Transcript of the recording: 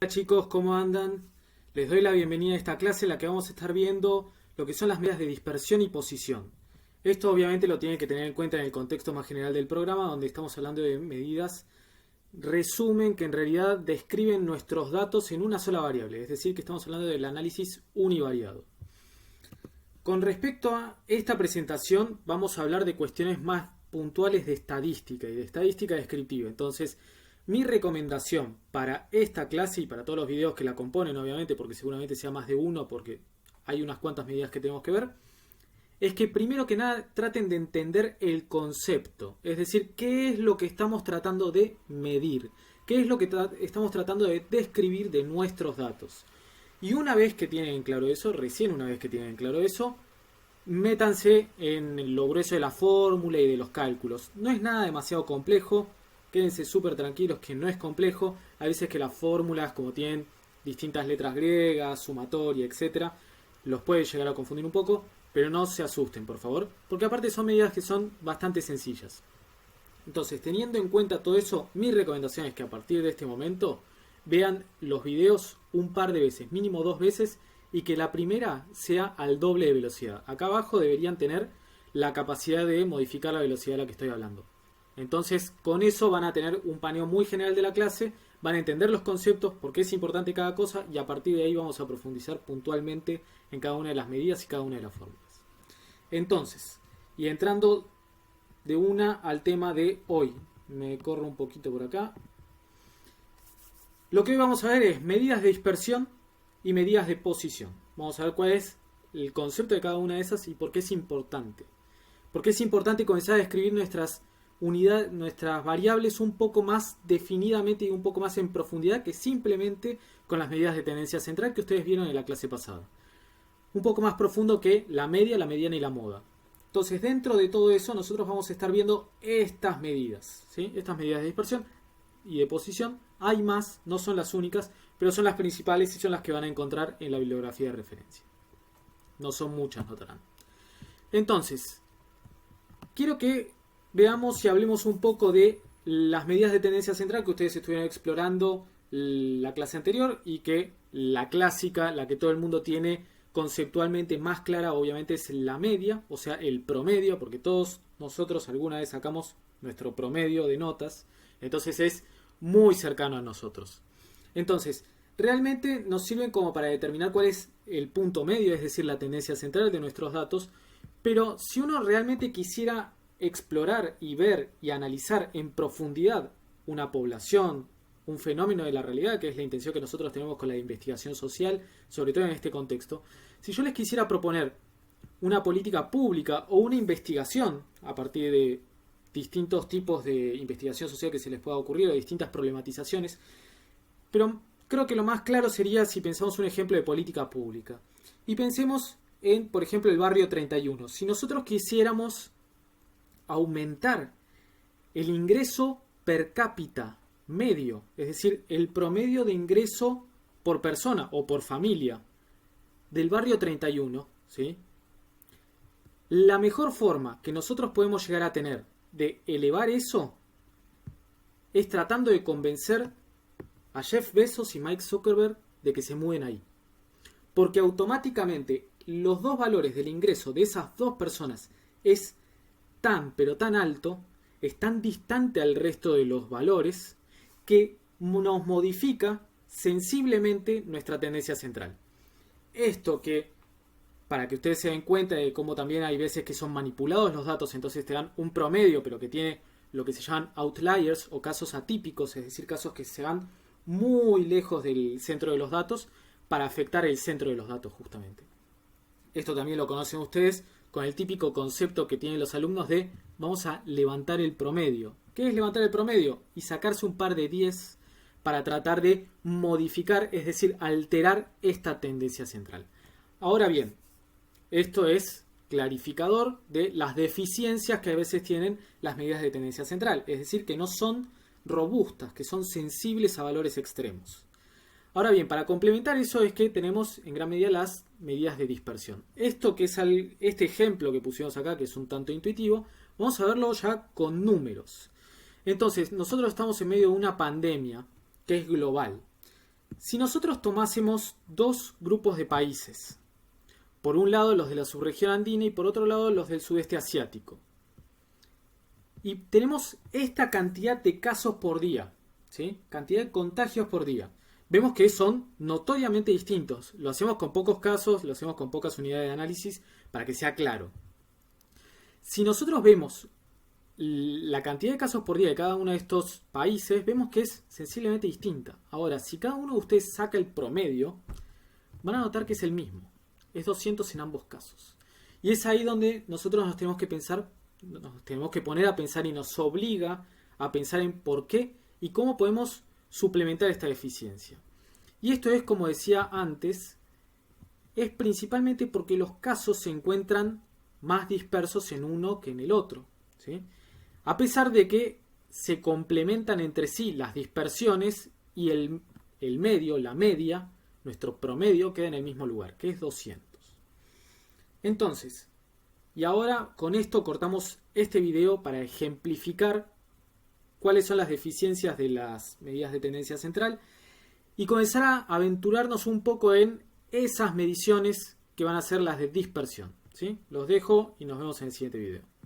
Hola chicos, ¿cómo andan? Les doy la bienvenida a esta clase en la que vamos a estar viendo lo que son las medidas de dispersión y posición. Esto obviamente lo tienen que tener en cuenta en el contexto más general del programa, donde estamos hablando de medidas resumen que en realidad describen nuestros datos en una sola variable, es decir, que estamos hablando del análisis univariado. Con respecto a esta presentación, vamos a hablar de cuestiones más puntuales de estadística y de estadística descriptiva. Entonces, mi recomendación para esta clase y para todos los videos que la componen, obviamente, porque seguramente sea más de uno, porque hay unas cuantas medidas que tenemos que ver, es que primero que nada traten de entender el concepto, es decir, qué es lo que estamos tratando de medir, qué es lo que estamos tratando de describir de nuestros datos. Y una vez que tienen claro eso, recién una vez que tienen claro eso, métanse en lo grueso de la fórmula y de los cálculos. No es nada demasiado complejo, quédense súper tranquilos que no es complejo. Hay veces que las fórmulas, como tienen distintas letras griegas, sumatoria, etcétera, los puede llegar a confundir un poco, pero no se asusten, por favor, porque aparte son medidas que son bastante sencillas. Entonces, teniendo en cuenta todo eso, mi recomendación es que a partir de este momento vean los videos un par de veces, mínimo 2 veces, y que la primera sea al doble de velocidad. Acá abajo deberían tener la capacidad de modificar la velocidad de la que estoy hablando. Entonces, con eso van a tener un paneo muy general de la clase, van a entender los conceptos, por qué es importante cada cosa, y a partir de ahí vamos a profundizar puntualmente en cada una de las medidas y cada una de las fórmulas. Entonces, y entrando de una al tema de hoy, me corro un poquito por acá. Lo que hoy vamos a ver es medidas de dispersión y medidas de posición. Vamos a ver cuál es el concepto de cada una de esas y por qué es importante. Porque es importante comenzar a describir nuestras unidades, nuestras variables un poco más definidamente y un poco más en profundidad que simplemente con las medidas de tendencia central que ustedes vieron en la clase pasada. Un poco más profundo que la media, la mediana y la moda. Entonces, dentro de todo eso, nosotros vamos a estar viendo estas medidas, ¿sí? Estas medidas de dispersión y de posición. Hay más, no son las únicas, pero son las principales y son las que van a encontrar en la bibliografía de referencia. No son muchas, notarán. Entonces, quiero que veamos y hablemos un poco de las medidas de tendencia central que ustedes estuvieron explorando la clase anterior y que la clásica, la que todo el mundo tiene conceptualmente más clara, obviamente es la media, o sea, el promedio, porque todos nosotros alguna vez sacamos nuestro promedio de notas, entonces es muy cercano a nosotros. Entonces, realmente nos sirven como para determinar cuál es el punto medio, es decir, la tendencia central de nuestros datos, pero si uno realmente quisiera explorar y ver y analizar en profundidad una población, un fenómeno de la realidad, que es la intención que nosotros tenemos con la investigación social, sobre todo en este contexto, si yo les quisiera proponer una política pública o una investigación a partir de distintos tipos de investigación social que se les pueda ocurrir, o distintas problematizaciones, pero creo que lo más claro sería si pensamos un ejemplo de política pública. Y pensemos en, por ejemplo, el barrio 31. Si nosotros quisiéramos aumentar el ingreso per cápita medio, es decir, el promedio de ingreso por persona o por familia del barrio 31, ¿sí? La mejor forma que nosotros podemos llegar a tener de elevar eso es tratando de convencer a Jeff Bezos y Mike Zuckerberg de que se muden ahí. Porque automáticamente los dos valores del ingreso de esas dos personas es tan pero tan alto, es tan distante al resto de los valores, que nos modifica sensiblemente nuestra tendencia central. Esto que, para que ustedes se den cuenta de cómo también hay veces que son manipulados los datos, entonces te dan un promedio, pero que tiene lo que se llaman outliers o casos atípicos, es decir, casos que se van muy lejos del centro de los datos para afectar el centro de los datos justamente. Esto también lo conocen ustedes con el típico concepto que tienen los alumnos de vamos a levantar el promedio. ¿Qué es levantar el promedio? Y sacarse un par de 10 para tratar de modificar, es decir, alterar esta tendencia central. Ahora bien, esto es clarificador de las deficiencias que a veces tienen las medidas de tendencia central, es decir, que no son robustas, que son sensibles a valores extremos. Ahora bien, para complementar eso es que tenemos en gran medida las medidas de dispersión. Esto que es este ejemplo que pusimos acá, que es un tanto intuitivo, vamos a verlo ya con números. Entonces, nosotros estamos en medio de una pandemia que es global. Si nosotros tomásemos dos grupos de países, por un lado los de la subregión andina y por otro lado los del sudeste asiático, y tenemos esta cantidad de casos por día, ¿sí? Cantidad de contagios por día, vemos que son notoriamente distintos. Lo hacemos con pocos casos, lo hacemos con pocas unidades de análisis para que sea claro. Si nosotros vemos la cantidad de casos por día de cada uno de estos países, vemos que es sensiblemente distinta. Ahora, si cada uno de ustedes saca el promedio, van a notar que es el mismo. Es 200 en ambos casos. Y es ahí donde nosotros nos tenemos que poner a pensar y nos obliga a pensar en por qué y cómo podemos suplementar esta deficiencia. Y esto es, como decía antes, es principalmente porque los casos se encuentran más dispersos en uno que en el otro, ¿sí? A pesar de que se complementan entre sí las dispersiones y el medio, la media, nuestro promedio queda en el mismo lugar, que es 200. Entonces, y ahora con esto cortamos este video para ejemplificar cuáles son las deficiencias de las medidas de tendencia central y comenzar a aventurarnos un poco en esas mediciones que van a ser las de dispersión, ¿sí? Los dejo y nos vemos en el siguiente video.